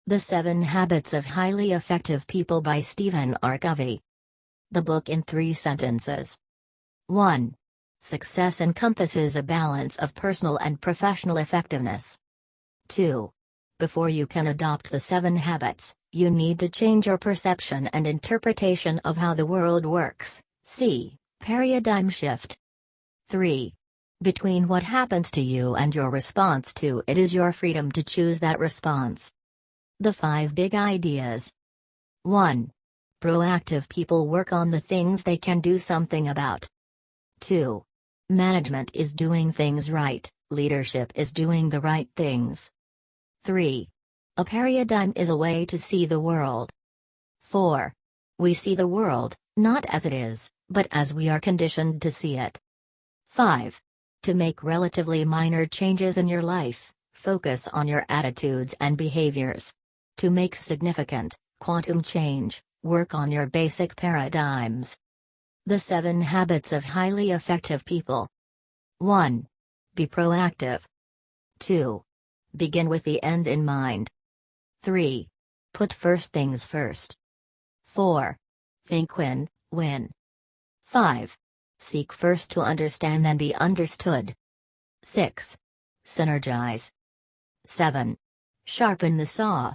The 7 Habits of Highly Effective People by Stephen R. Covey. The book in 3 sentences. 1. Success encompasses a balance of personal and professional effectiveness. 2. Before you can adopt the 7 habits, you need to change your perception and interpretation of how the world works. See paradigm shift. 3. Between what happens to you and your response to it is your freedom to choose that response. The 5 big ideas. 1. Proactive people work on the things they can do something about. 2. Management is doing things right, leadership is doing the right things. 3. A paradigm is a way to see the world. 4. We see the world, not as it is, but as we are conditioned to see it. 5. To make relatively minor changes in your life, focus on your attitudes and behaviors. To make significant, quantum change, work on your basic paradigms. The 7 Habits of Highly Effective People. 1. Be proactive. 2. Begin with the end in mind. 3. Put first things first. 4. Think win. 5. Seek first to understand then be understood. 6. Synergize. 7. Sharpen the saw.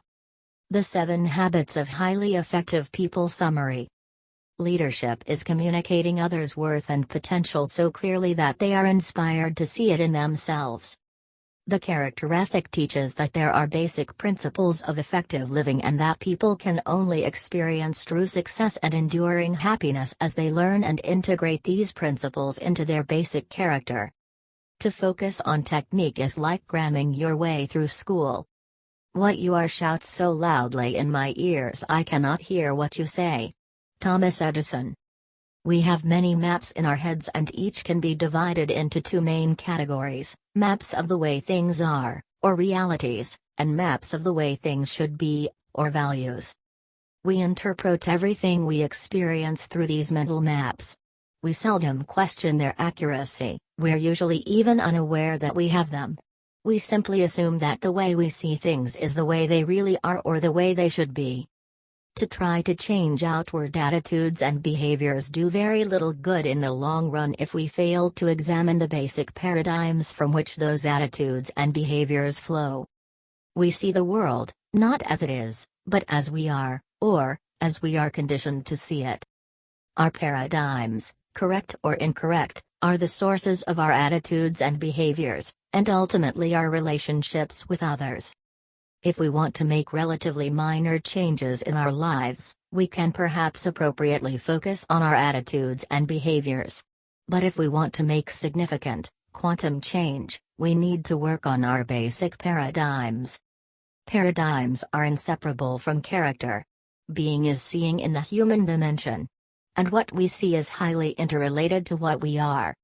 The 7 Habits of Highly Effective People Summary. Leadership is communicating others' worth and potential so clearly that they are inspired to see it in themselves. The character ethic teaches that there are basic principles of effective living and that people can only experience true success and enduring happiness as they learn and integrate these principles into their basic character. To focus on technique is like cramming your way through school. What you are shouts so loudly in my ears I cannot hear what you say. Thomas Edison. We have many maps in our heads and each can be divided into 2 main categories, maps of the way things are, or realities, and maps of the way things should be, or values. We interpret everything we experience through these mental maps. We seldom question their accuracy, we're usually even unaware that we have them. We simply assume that the way we see things is the way they really are or the way they should be. To try to change outward attitudes and behaviors do very little good in the long run if we fail to examine the basic paradigms from which those attitudes and behaviors flow. We see the world, not as it is, but as we are, or, as we are conditioned to see it. Our paradigms, correct or incorrect, are the sources of our attitudes and behaviors, and ultimately our relationships with others. If we want to make relatively minor changes in our lives, we can perhaps appropriately focus on our attitudes and behaviors. But if we want to make significant, quantum change, we need to work on our basic paradigms. Paradigms are inseparable from character. Being is seeing in the human dimension. And what we see is highly interrelated to what we are.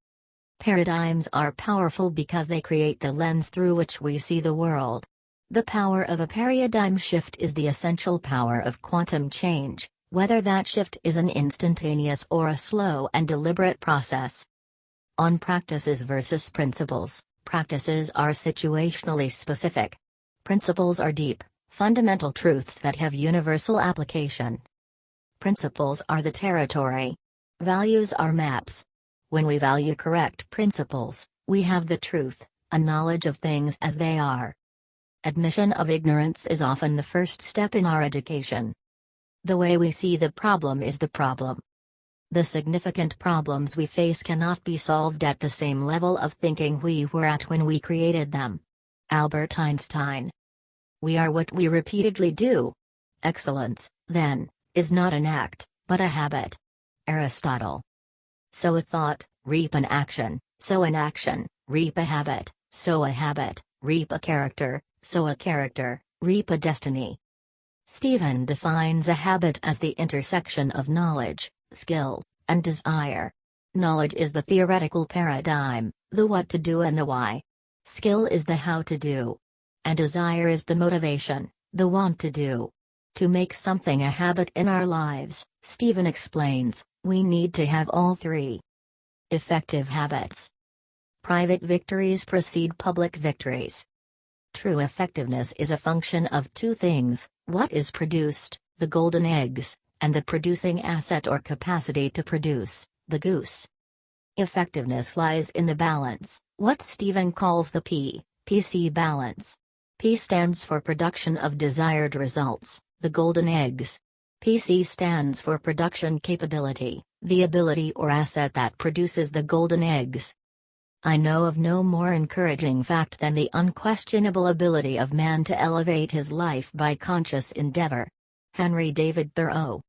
Paradigms are powerful because they create the lens through which we see the world. The power of a paradigm shift is the essential power of quantum change, whether that shift is an instantaneous or a slow and deliberate process. On practices versus principles, practices are situationally specific. Principles are deep, fundamental truths that have universal application. Principles are the territory. Values are maps. When we value correct principles, we have the truth, a knowledge of things as they are. Admission of ignorance is often the first step in our education. The way we see the problem is the problem. The significant problems we face cannot be solved at the same level of thinking we were at when we created them. Albert Einstein. We are what we repeatedly do. Excellence, then, is not an act, but a habit. Aristotle. Sow a thought, reap an action, sow an action, reap a habit, sow a habit, reap a character, sow a character, reap a destiny. Stephen defines a habit as the intersection of knowledge, skill, and desire. Knowledge is the theoretical paradigm, the what to do and the why. Skill is the how to do. And desire is the motivation, the want to do. To make something a habit in our lives, Stephen explains, we need to have all 3. Effective habits. Private victories precede public victories. True effectiveness is a function of two things: what is produced, the golden eggs, and the producing asset or capacity to produce, the goose. Effectiveness lies in the balance, what Stephen calls the PC balance. P stands for production of desired results, the golden eggs. PC stands for production capability, the ability or asset that produces the golden eggs. I know of no more encouraging fact than the unquestionable ability of man to elevate his life by conscious endeavor. Henry David Thoreau.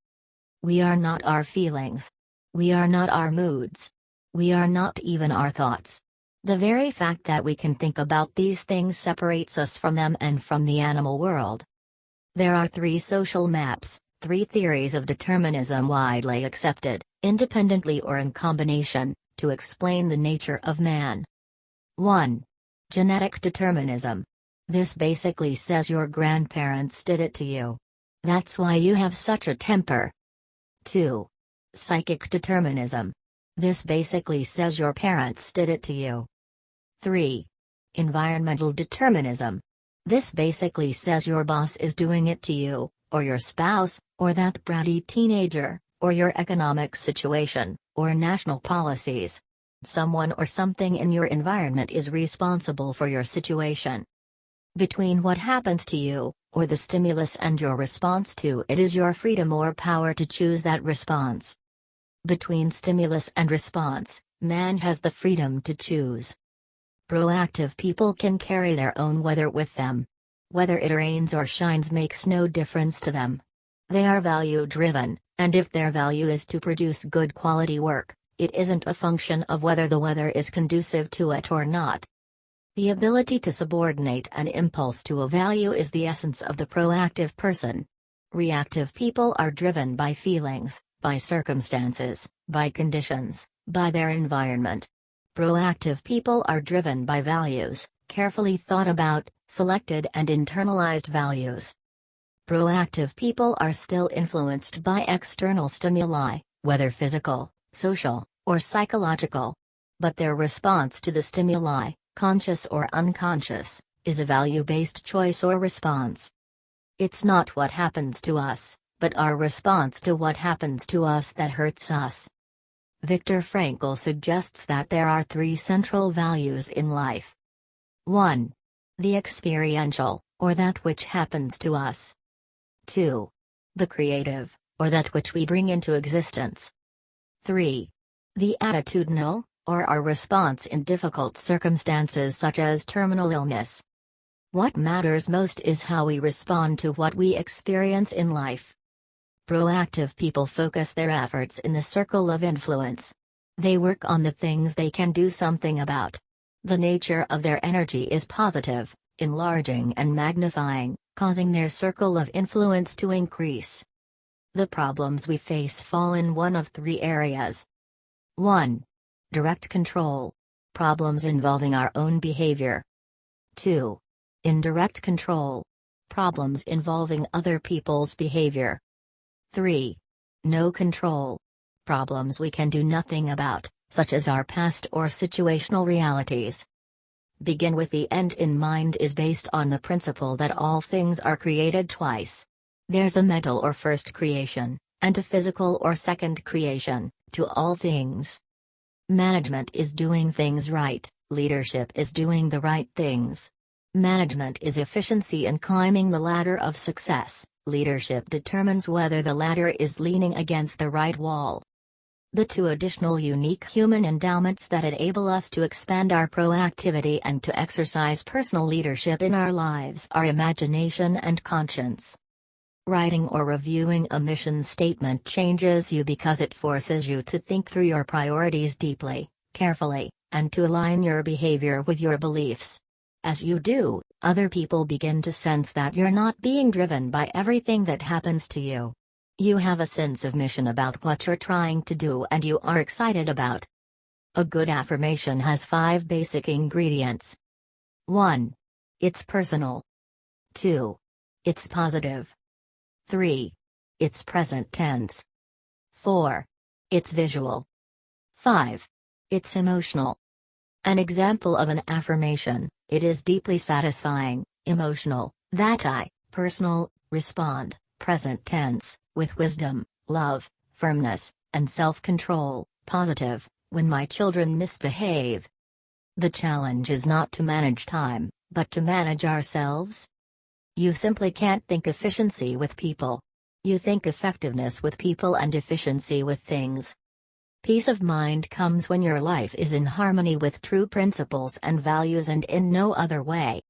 We are not our feelings. We are not our moods. We are not even our thoughts. The very fact that we can think about these things separates us from them and from the animal world. There are three social maps, three theories of determinism widely accepted, independently or in combination, to explain the nature of man. 1. Genetic determinism. This basically says your grandparents did it to you. That's why you have such a temper. 2. Psychic determinism. This basically says your parents did it to you. 3. Environmental determinism. This basically says your boss is doing it to you, or your spouse, or that bratty teenager, or your economic situation, or national policies. Someone or something in your environment is responsible for your situation. Between what happens to you, or the stimulus, and your response to it is your freedom or power to choose that response. Between stimulus and response, man has the freedom to choose. Proactive people can carry their own weather with them. Whether it rains or shines makes no difference to them. They are value-driven, and if their value is to produce good quality work, it isn't a function of whether the weather is conducive to it or not. The ability to subordinate an impulse to a value is the essence of the proactive person. Reactive people are driven by feelings, by circumstances, by conditions, by their environment. Proactive people are driven by values, carefully thought about, selected and internalized values. Proactive people are still influenced by external stimuli, whether physical, social, or psychological. But their response to the stimuli, conscious or unconscious, is a value-based choice or response. It's not what happens to us, but our response to what happens to us that hurts us. Viktor Frankl suggests that there are three central values in life. 1. The experiential, or that which happens to us. 2. The creative, or that which we bring into existence. 3. The attitudinal, or our response in difficult circumstances such as terminal illness. What matters most is how we respond to what we experience in life. Proactive people focus their efforts in the circle of influence. They work on the things they can do something about. The nature of their energy is positive, enlarging and magnifying, causing their circle of influence to increase. The problems we face fall in one of three areas. 1. Direct control. Problems involving our own behavior. 2. Indirect control. Problems involving other people's behavior. 3. No control. Problems we can do nothing about, such as our past or situational realities. Begin with the end in mind is based on the principle that all things are created twice. There's a mental or first creation, and a physical or second creation, to all things. Management is doing things right, leadership is doing the right things. Management is efficiency in climbing the ladder of success, leadership determines whether the ladder is leaning against the right wall. The two additional unique human endowments that enable us to expand our proactivity and to exercise personal leadership in our lives are imagination and conscience. Writing or reviewing a mission statement changes you because it forces you to think through your priorities deeply, carefully, and to align your behavior with your beliefs. As you do, other people begin to sense that you're not being driven by everything that happens to you. You have a sense of mission about what you're trying to do and you are excited about. A good affirmation has 5 basic ingredients. 1. It's personal. 2. It's positive. 3. It's present tense. 4. It's visual. 5. It's emotional. An example of an affirmation: it is deeply satisfying, Emotional, that I, personal, respond, present tense, with wisdom, love, firmness, and self-control, positive, when my children misbehave. The challenge is not to manage time, but to manage ourselves. You simply can't think efficiency with people. You think effectiveness with people and efficiency with things. Peace of mind comes when your life is in harmony with true principles and values and in no other way.